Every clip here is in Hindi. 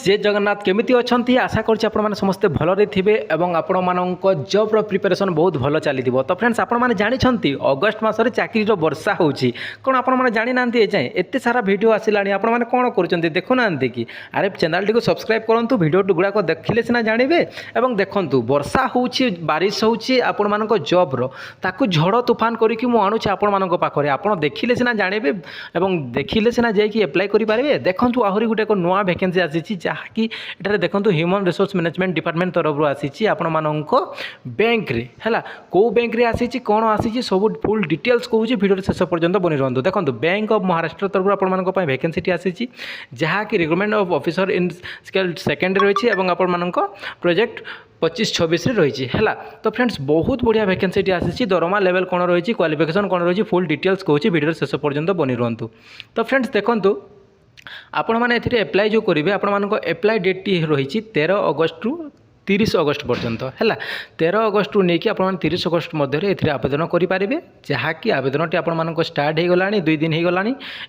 जय जगन्नाथ केमिति अछंती आशा करछि आपण माने समस्ते भलरे थिबे एवं आपण मानक जॉब रो प्रिपरेशन बहुत भल चलीथिबो। तो फ्रेंड्स आपण माने जानि छंती अगस्त मासरे चाकरी रो वर्षा होउछि कोन आपण माने जानि नांती ए जाय एते सारा वीडियो आसिलानी आपण माने कोन करूचंती देखु नांती कि अरे चैनल टी को सब्सक्राइब करंतु वीडियो गुडा को देखिले सिना जानिबे एवं देखंतु वर्षा होउछि बारिश होउछि आपण मानक जॉब रो ताकु झड़ तूफान करिकि मु आणुछि आपण मानक पाखरे आपण देखिले सिना जानिबे एवं देखिले सिना जाय कि अप्लाई करि पारिबे। देखंतु आहुरी गुटे को नुवा वैकेंसी आसीछि जहाँकि एठारे देखंतु ह्यूमन रिसोर्स मैनेजमेंट डिपार्टमेंट तरफ आसीछि आपण मानक बैंक रे हला को बैंक रे आसीछि कोन आसीछि सब फुल डिटेल्स कहूछि वीडियो शेष पर्यंत बनि रहंतु। देखंतु बैंक ऑफ महाराष्ट्र तरफ आपण मानक पय वैकेंसी टी आसीछि जहाँकि recruitment of officer in scale second रहिछि एवं आपण मानक प्रोजेक्ट 25-26 रही है। तो फ्रेंड्स बहुत बढ़िया वैकेंसी टी आसी दरमा लेवल कौन रही क्वालिफिकेशन कौन रही फुल डिटेल्स कहूँ वीडियो शेष पर्यंत बनी रुहतु। तो फ्रेंड्स देखंतु आपण मैंने एप्लाई जो करेंगे आपण मानक एप्लाई डेट टी रही 13 अगस्त रु 30 अगस्त पर्यंत है 13 अगस्त रु नहीं कि आप 30 अगस्त मध्य ए आवेदन करेंगे जहाँकि आवेदन टी आपण स्टार्ट हो गला 2 दिन हो गला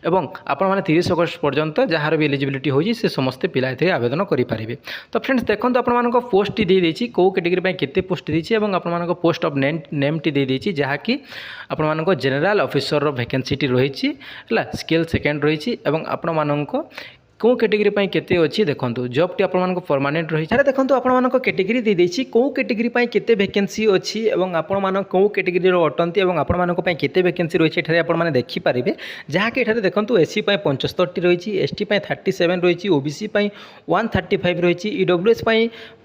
एवं आपण मैंने 30 अगस्त पर्यंत जार भी एलिजिबिलिटी होगी से समस्ते पिला ए आवेदन करेंगे। तो फ्रेंड्स देखो आपण पोस्ट टी देदेछि कौ कैटेगरी केते पोस्ट देछि एवं आपण पोस्ट ऑफ नेम टी देदेछि जहाँकि आपण जनरल ऑफिसर वैकेंसी टी रही है स्केल सेकेंड रही एवं आपण कौ कैटेगरी केते अच्छी देखो जॉब टी आपण परमानेंट रही है। देखो आपण कैटेगरी दे देछि कौ कैटेगरी केते वैकेंसी अच्छी एवं आपण मान कौ कैटेगरी अटंती एवं आपण मानक केते वैकेंसी रही है आपण मैंने देखिपारे जहाँकि एठारे देखो एससी 75 टी रही एसटी 37 रही ओबीसी 135 रही ईडब्ल्यूएस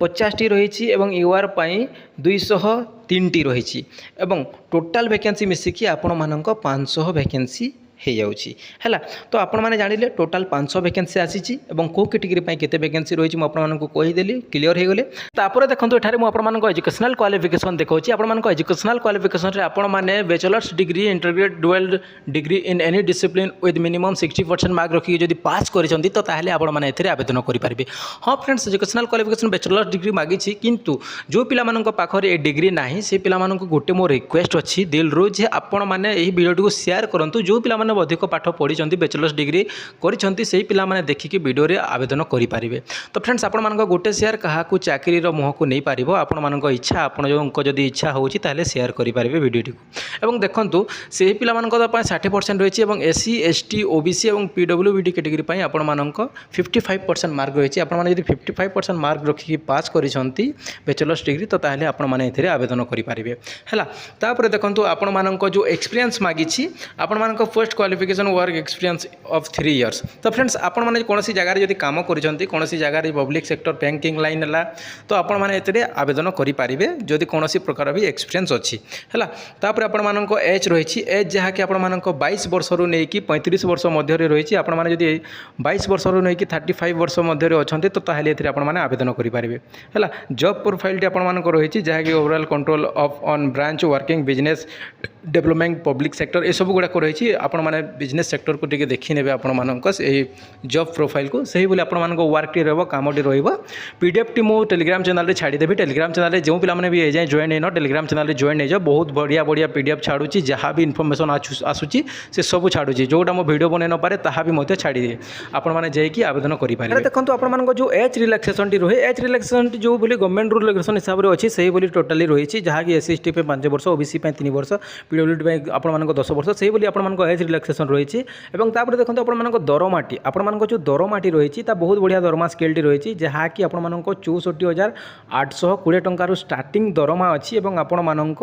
50 टी रही एवं यूआर 203 टी रही एवं टोटाल वैकेंसी मिसिकी आपण मानक 500 वैकेंसी हो जाऊँगी है। तो आपण मैंने जानिले टोटाल 500 वैकेंसी आसी कौ कैटेगरी केते वैकेंसी रही मुझे कहीदेली क्लीयर हो गले। तापर देखो एठारे मुझे एजुकेशनल क्वालिफिकेशन देखा आपण एजुकेशनल क्वालिफिकेशन आपण मैंने bachelor's degree integrated dual degree in any discipline with minimum 60% mark रखिक जब पास करते तो ताहले आपण मैंने आवेदन करेंगे। हाँ friends educational qualification bachelors degree मागी किंतु जो पिला पाखरे ए डिग्री ना से पिला गोटे मो रिक्वेस्ट अच्छी दिल रू जे आपण मैंने वीडियो को शेयर करूँ जो पिला अधिक पाठ पढ़ी बैचलर्स डिग्री करी से पिला माने देखिकी वीडियो रे आवेदन करेंगे। तो फ्रेंड्स आपण मानक गोटे शेयर क्या चाकरी मुह को नहीं पार आपण मानक इच्छा आपण जो जदि इच्छा होची ताहले शेयर करेंगे वीडियो को। एवं देखंतु से पिला मानक 60% रही है एससी एसटी ओबीसी और पीडब्ल्यूबीडी कैटेगरी आपण मानक 55% मार्क रही है। आपण माने यदि 55% मार्क रखिकी पास करिसंती बैचलर्स डिग्री तो ताहले आपण माने एथिरे आवेदन करेंगे है। तापर देखंतु आपण मानक जो एक्सपीरियंस मागी आपण मानक first qualification work experience of 3 years. तो फ्रेंड्स आपण माने कोनोसी जगह जदि काम करिसंती कोनोसी जगह पब्लिक सेक्टर बैंकिंग लाइन है तो आपण माने एथिरे आवेदन करेंगे जदि कोनोसी प्रकार भी एक्सपीरियंस अच्छी है। तापर आपण मानक एज रही एज जहाँकि आपण मानक 22 वर्ष रु नहीं कि 35 वर्ष मध्य रही आपण माने जदि 22 वर्ष रु नहीं कि 35 वर्ष मध्य अच्छे तो ताहले एथिरे आपण माने आवेदन करेंगे है। जॉब प्रोफाइल टी आपण मानक रही जहाँकि overall control of on branch working business development public sector ये सब गुड़ाक रही आपण माने बिजनेस सेक्टर को टिके देखि नेबे आपण मानक जॉब प्रोफाइल को सही बोले आपण मानक वर्क टी रहबो काम टी रहबो। पीडीएफ टी मो टेलीग्राम चैनल रे छाड़ी देबी टेलीग्राम चैनल रे जो पिला माने भी एजाय जॉइन हेन टेलीग्राम चैनल रे जॉइन हो बहुत बढ़िया बढ़िया पीडीएफ छाड़ुची जहाँ भी इनफॉरमेशन आसुची से सब छाड़ुची जोटा मो वीडियो बनै न पारे ताहा भी मते छाड़ी दे आपण माने जाई कि आवेदन करि पारे। देखंतु आपण मानक जो एज रिलैक्सेशन टी रहे एज रिलैक्सेशन टी जो बोली गवर्नमेंट रूल रेगुलेशन हिसाब रे अछि सही बोली टोटली रही जहाँ कि एससी एसटी पे 5 वर्ष ओबीसी पे 3 वर्ष पीडब्ल्यूडी पे आपण मानक 10 वर्ष सही बोली आपण मानक एज रिलैक्सेशन रही एवं तापर देखो आपण मानक दरमाटी आपण मानक जो दरमाटी रही बहुत बढ़िया दरमा स्केल टी रही जहाँ कि आपण मानक 64,820 टंका स्टार्टिंग दरमा अच्छी और आपण मानक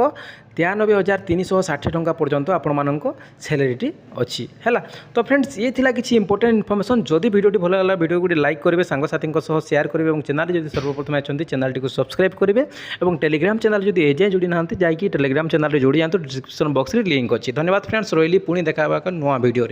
93,360 टंका पर्यंत आपण मानक सैलरी अच्छी है। तो फ्रेंड्स ये थिला किछि इंपोर्टेंट इनफॉरमेशन जदि वीडियो भल लगा वीडियो को लाइक करेंगे सांगसाथी शेयर करेंगे और चैनल जब सर्वप्रथम आछंती चैनल टी को सब्सक्राइब करेंगे और टेलीग्राम चैनल जब एजाए जोड़ी ना जाकि टेलीग्राम चैनल जोड़ी जातु डिस्क्रिप्शन बॉक्स रे लिंक अच्छी। धन्यवाद फ्रेंड्स रही पुणी देखा नुआ वीडियो रे।